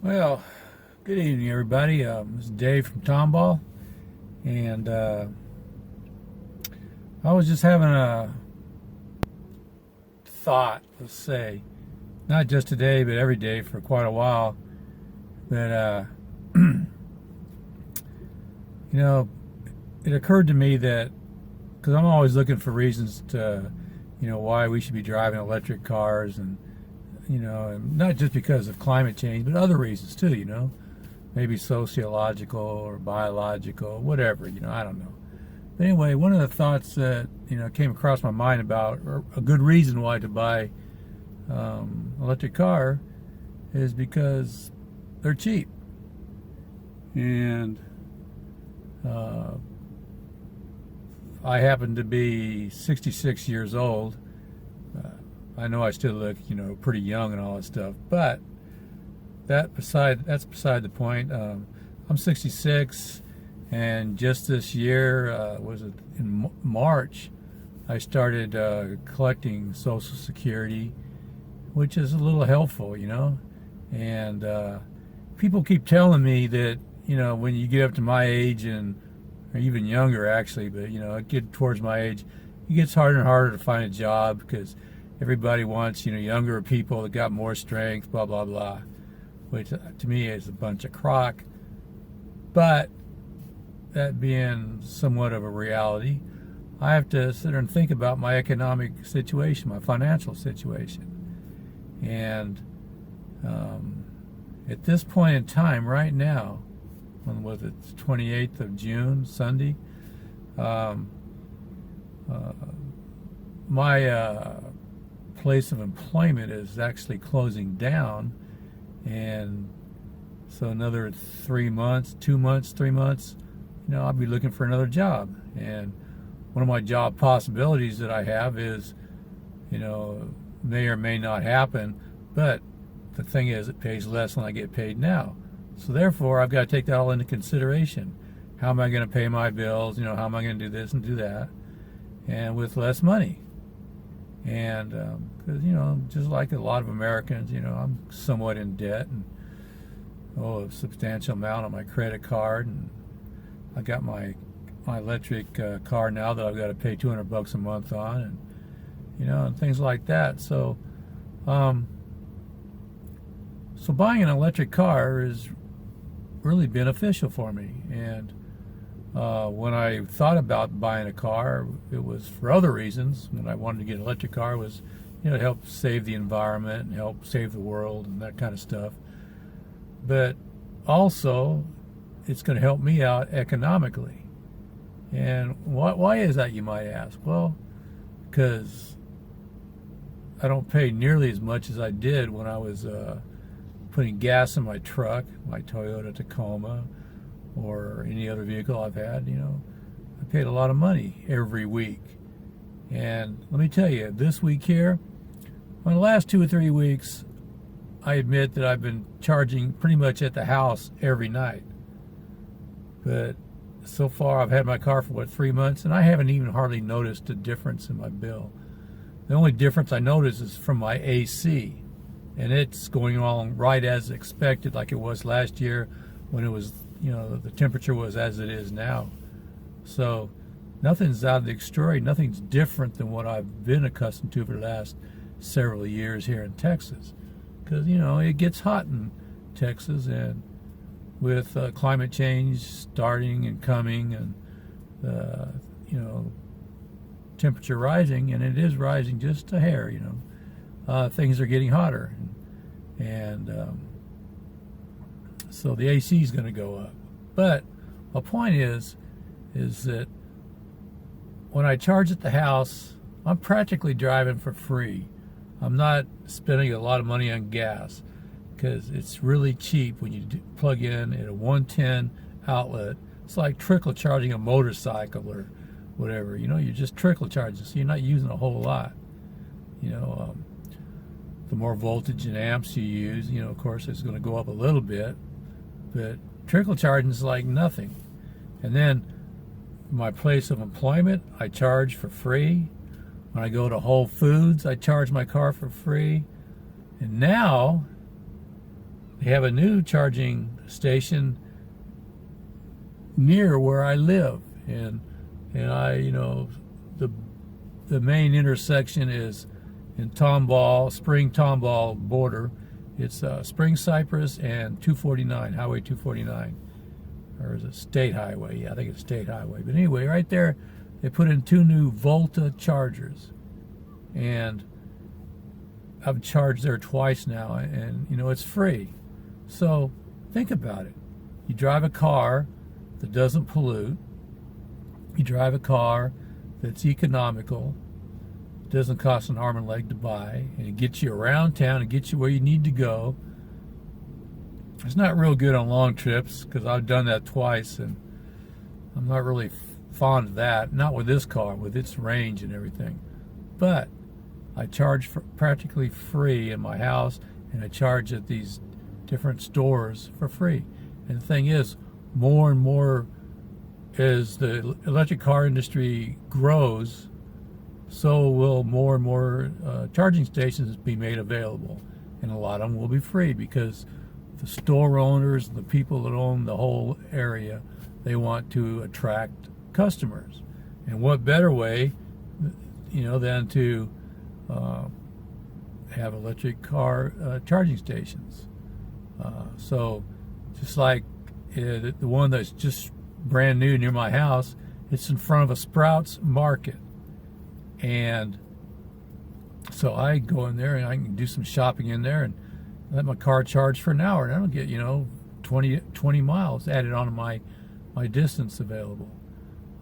Well, good evening, everybody. This is Dave from Tomball, and I was just having a thought, let's say, not just today, but every day for quite a while, that, it occurred to me that, because I'm always looking for reasons to, why we should be driving electric cars and and not just because of climate change, but other reasons too, maybe sociological or biological, whatever, I don't know. But anyway, one of the thoughts that, came across my mind about or a good reason why to buy electric car is because they're cheap. And I happen to be 66 years old. I know I still look, pretty young and all that stuff, but that's beside the point. I'm 66, and just this year, was it in March, I started collecting Social Security, which is a little helpful, And people keep telling me that, when you get up to my age or even younger actually, but get towards my age, it gets harder and harder to find a job because everybody wants, younger people that got more strength, blah, blah, blah, which to me is a bunch of crock. But that being somewhat of a reality, I have to sit there and think about my economic situation, my financial situation. And at this point in time, right now, when was it, 28th of June, Sunday, my place of employment is actually closing down, and so another 3 months, 2 months, 3 months, I'll be looking for another job. And one of my job possibilities that I have is, may or may not happen, but the thing is, it pays less than I get paid now. So therefore, I've got to take that all into consideration. How am I going to pay my bills? How am I going to do this and do that? And with less money. And because just like a lot of Americans, I'm somewhat in debt, and a substantial amount on my credit card, and I got my electric car now that I've got to pay $200 a month on, and and things like that. So so buying an electric car is really beneficial for me. And when I thought about buying a car, it was for other reasons. When I wanted to get an electric car, it was to help save the environment and help save the world and that kind of stuff. But also, it's going to help me out economically. And why is that, you might ask? Well, because I don't pay nearly as much as I did when I was putting gas in my truck, my Toyota Tacoma, or any other vehicle I've had. I paid a lot of money every week. And let me tell you, this week here, in the last 2 or 3 weeks, I admit that I've been charging pretty much at the house every night. But so far, I've had my car for, 3 months, and I haven't even hardly noticed a difference in my bill. The only difference I notice is from my AC, and it's going along right as expected, like it was last year when it was, the temperature was as it is now. So nothing's out of the extraordinary, nothing's different than what I've been accustomed to for the last several years here in Texas. Because, it gets hot in Texas, and with climate change starting and coming, and temperature rising, and it is rising just a hair, things are getting hotter, and so the AC is going to go up. But my point is that when I charge at the house, I'm practically driving for free. I'm not spending a lot of money on gas because it's really cheap when you plug in at a 110 outlet. It's like trickle charging a motorcycle or whatever. You're just trickle charging, so you're not using a whole lot. The more voltage and amps you use, of course, it's going to go up a little bit, but trickle charging is like nothing. And then my place of employment, I charge for free. When I go to Whole Foods, I charge my car for free. And now they have a new charging station near where I live, and I, the main intersection is in Spring Tomball border. It's Spring Cypress and 249, Highway 249, or is it State Highway? Yeah, I think it's State Highway. But anyway, right there, they put in 2 new Volta chargers, and I've charged there twice now, and it's free. So think about it. You drive a car that doesn't pollute. You drive a car that's economical, doesn't cost an arm and a leg to buy, and it gets you around town and gets you where you need to go. It's not real good on long trips because I've done that twice, and I'm not really fond of that. Not with this car, with its range and everything. But I charge for practically free in my house, and I charge at these different stores for free. And the thing is, more and more as the electric car industry grows, so will more and more charging stations be made available. And a lot of them will be free because the store owners, the people that own the whole area, they want to attract customers. And what better way, than to have electric car charging stations. So just like the one that's just brand new near my house, it's in front of a Sprouts Market. And so I go in there and I can do some shopping in there and let my car charge for an hour, and I don't get 20 miles added onto my distance available.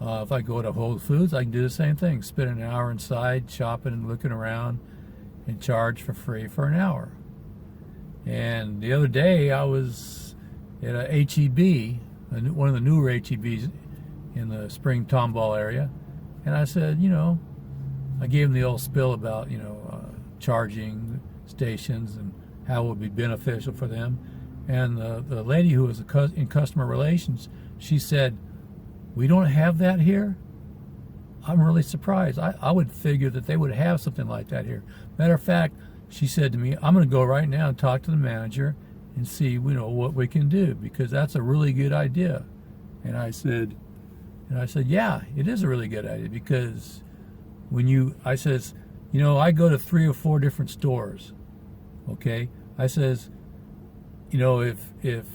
If I go to Whole Foods, I can do the same thing, spend an hour inside shopping and looking around and charge for free for an hour. And the other day I was at a HEB, one of the newer HEBs in the Spring Tomball area, and I said, I gave them the old spill about, charging stations and how it would be beneficial for them. And the lady who was in customer relations, she said, "We don't have that here." I'm really surprised. I would figure that they would have something like that here. Matter of fact, she said to me, "I'm going to go right now and talk to the manager and see, what we can do, because that's a really good idea." And I said, "Yeah, it is a really good idea, because I go to 3 or 4 different stores. Okay, I says, if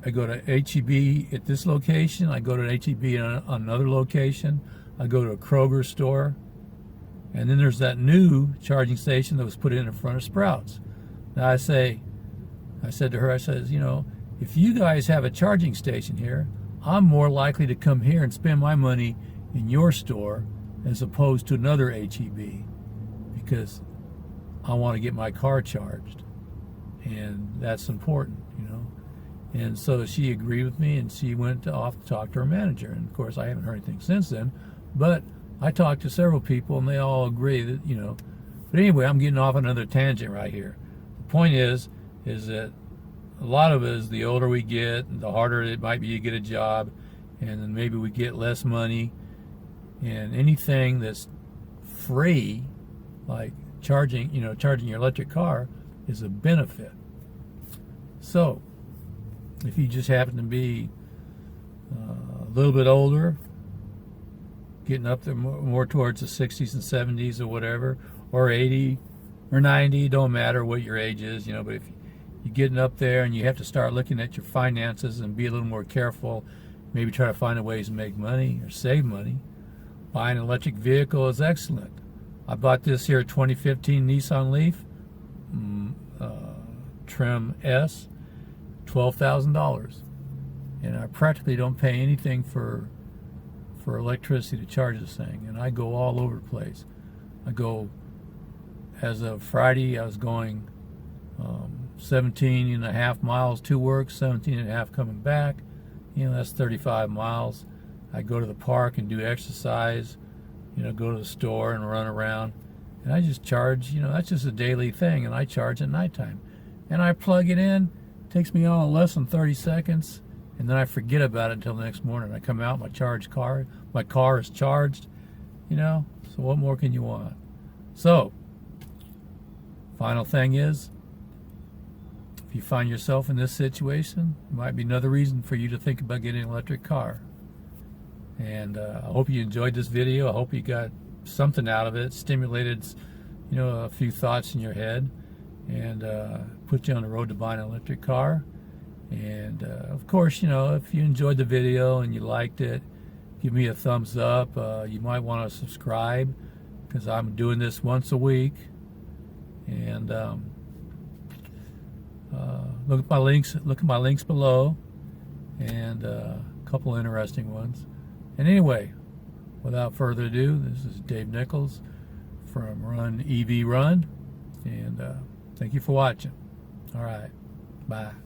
I go to HEB at this location, I go to HEB on another location, I go to a Kroger store, and then there's that new charging station that was put in front of Sprouts. Now I said to her, if you guys have a charging station here, I'm more likely to come here and spend my money in your store as opposed to another HEB, because I want to get my car charged, and that's important, And so she agreed with me, and she went off to talk to her manager. And of course, I haven't heard anything since then, but I talked to several people, and they all agree that, But anyway, I'm getting off another tangent right here. The point is that a lot of us, the older we get, the harder it might be to get a job, and then maybe we get less money. And anything that's free, like charging your electric car, is a benefit. So if you just happen to be a little bit older, getting up there more towards the 60s and 70s or whatever, or 80 or 90, don't matter what your age is, but if you're getting up there and you have to start looking at your finances and be a little more careful, maybe try to find ways to make money or save money, buying an electric vehicle is excellent. I bought this here 2015 Nissan Leaf, trim S, $12,000, and I practically don't pay anything for electricity to charge this thing, and I go all over the place. As of Friday, I was going 17 and a half miles to work, 17 and a half coming back. That's 35 miles. I go to the park and do exercise, go to the store and run around, and I just charge, that's just a daily thing, and I charge at nighttime. And I plug it in, takes me all less than 30 seconds, and then I forget about it until the next morning. I come out, my car is charged, so what more can you want? So, final thing is, if if you find yourself in this situation, it might be another reason for you to think about getting an electric car. And I hope you enjoyed this video. I hope you got something out of it, stimulated, you know, a few thoughts in your head, and put you on the road to buying an electric car. And of course, you know, if you enjoyed the video and you liked it, give me a thumbs up. You might want to subscribe, because I'm doing this once a week. And look at my links below, and a couple interesting ones. And anyway, without further ado, this is Dave Nichols from runEVrun, and thank you for watching. All right, bye.